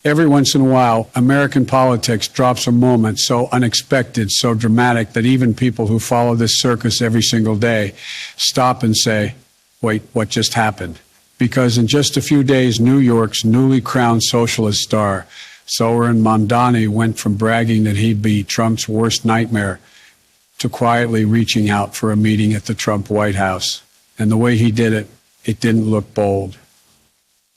Every once in a while, American politics drops a moment so unexpected, so dramatic, that even people who follow this circus every single day stop and say, wait, what just happened? Because in just a few days, New York's newly crowned socialist star, Zoran Mamdani, went from bragging that he'd be Trump's worst nightmare to quietly reaching out for a meeting at the Trump White House. And the way he did it, it didn't look bold.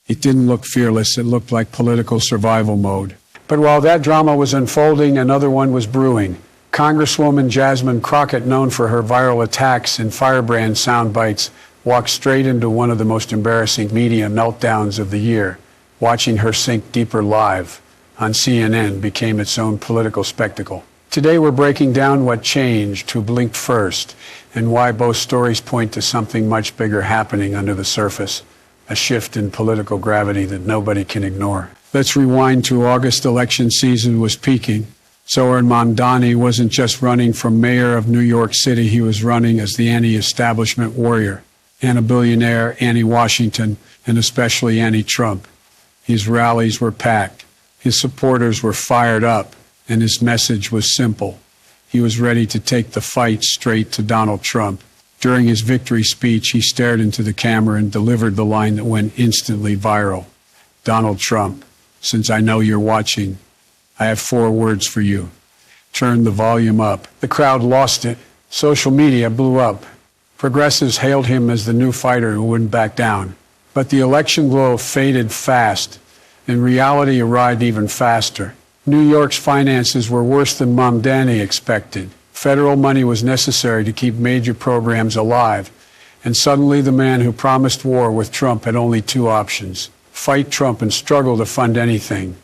It didn't look fearless. It looked like political survival mode. But while that drama was unfolding, another one was brewing. Congresswoman Jasmine Crockett, known for her viral attacks and firebrand sound bites, walked straight into one of the most embarrassing media meltdowns of the year. Watching her sink deeper live on CNN became its own political spectacle. Today we're breaking down what changed, who blinked first, and why both stories point to something much bigger happening under the surface. A shift in political gravity that nobody can ignore. Let's rewind to August. Election season was peaking. Zoran Mamdani wasn't just running for mayor of New York City, he was running as the anti-establishment warrior, anti-billionaire, anti-Washington, and especially anti-Trump. His rallies were packed, his supporters were fired up, and his message was simple. He was ready to take the fight straight to Donald Trump. During his victory speech, he stared into the camera and delivered the line that went instantly viral. Donald Trump, since I know you're watching, I have 4 words for you. Turn the volume up. The crowd lost it. Social media blew up. Progressives hailed him as the new fighter who wouldn't back down. But the election glow faded fast, and reality arrived even faster. New York's finances were worse than Mamdani expected. Federal money was necessary to keep major programs alive, and suddenly the man who promised war with Trump had only 2 options: fight Trump and struggle to fund anything,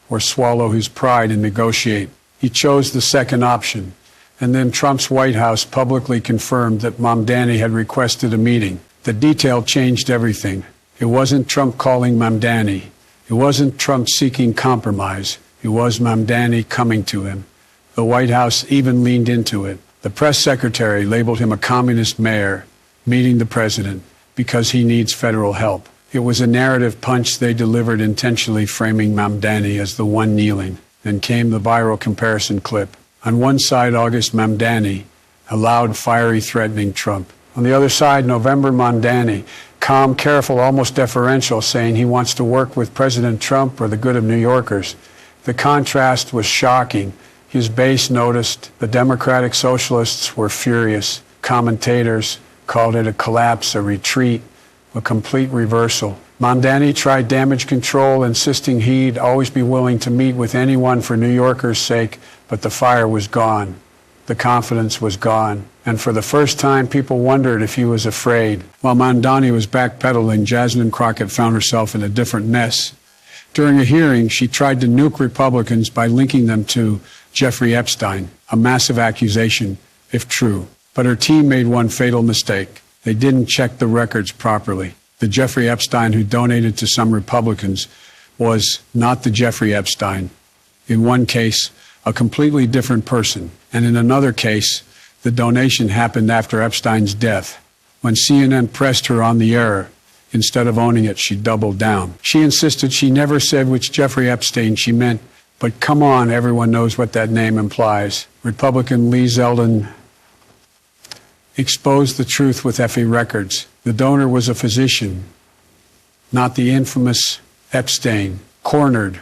or swallow his pride and negotiate. He chose the second option, and then Trump's White House publicly confirmed that Mamdani had requested a meeting. The detail changed everything. It wasn't Trump calling Mamdani. It wasn't Trump seeking compromise. It was Mamdani coming to him. The White House even leaned into it. The press secretary labeled him a communist mayor meeting the president because he needs federal help. It was a narrative punch they delivered, intentionally framing Mamdani as the one kneeling. Then came the viral comparison clip. On one side, August Mamdani, a loud, fiery, threatening Trump. On the other side, November Mamdani, calm, careful, almost deferential, saying he wants to work with President Trump for the good of New Yorkers. The contrast was shocking. His base noticed. The Democratic Socialists were furious. Commentators called it a collapse, a retreat, a complete reversal. Mamdani tried damage control, insisting he'd always be willing to meet with anyone for New Yorkers' sake, but the fire was gone. The confidence was gone. And for the first time, people wondered if he was afraid. While Mamdani was backpedaling, Jasmine Crockett found herself in a different mess. During a hearing, she tried to nuke Republicans by linking them to Jeffrey Epstein, a massive accusation, if true. But her team made one fatal mistake. They didn't check the records properly. The Jeffrey Epstein who donated to some Republicans was not the Jeffrey Epstein. In one case, a completely different person. And in another case, the donation happened after Epstein's death. When CNN pressed her on the error, instead of owning it, she doubled down. She insisted she never said which Jeffrey Epstein she meant, but come on, everyone knows what that name implies. Republican Lee Zeldin exposed the truth with Effie records. The donor was a physician, not the infamous Epstein. Cornered.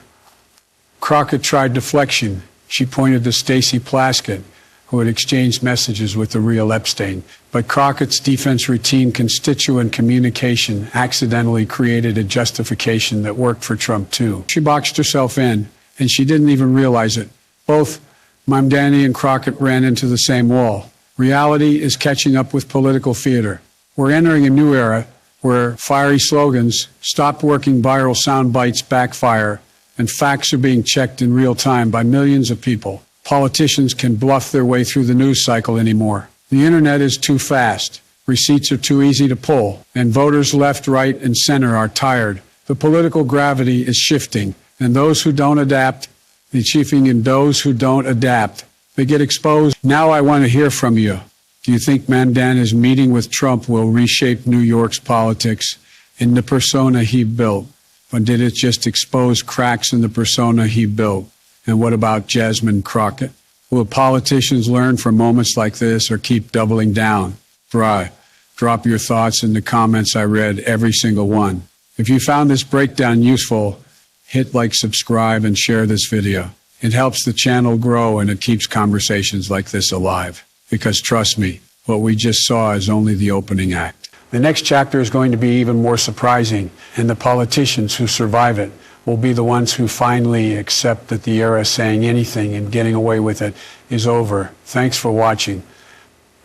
Crockett tried deflection. She pointed to Stacey Plaskett, who had exchanged messages with the real Epstein. But Crockett's defense routine, constituent communication, accidentally created a justification that worked for Trump too. She boxed herself in, and she didn't even realize it. Both Mamdani and Crockett ran into the same wall. Reality is catching up with political theater. We're entering a new era where fiery slogans, stop working, viral sound bites backfire, and facts are being checked in real time by millions of people. Politicians can bluff their way through the news cycle anymore. The internet is too fast. Receipts are too easy to pull. And voters left, right, and center are tired. The political gravity is shifting. And those who don't adapt, the chiefing in those who don't adapt, they get exposed. Now I want to hear from you. Do you think Mamdani's meeting with Trump will reshape New York's politics in the persona he built? Or did it just expose cracks in the persona he built? And what about Jasmine Crockett? Will politicians learn from moments like this or keep doubling down? Drop your thoughts in the comments. I read every single one. If you found this breakdown useful, hit like, subscribe, and share this video. It helps the channel grow and it keeps conversations like this alive. Because trust me, what we just saw is only the opening act. The next chapter is going to be even more surprising, and the politicians who survive it will be the ones who finally accept that the era of saying anything and getting away with it is over. Thanks for watching.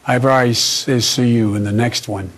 I see you in the next one.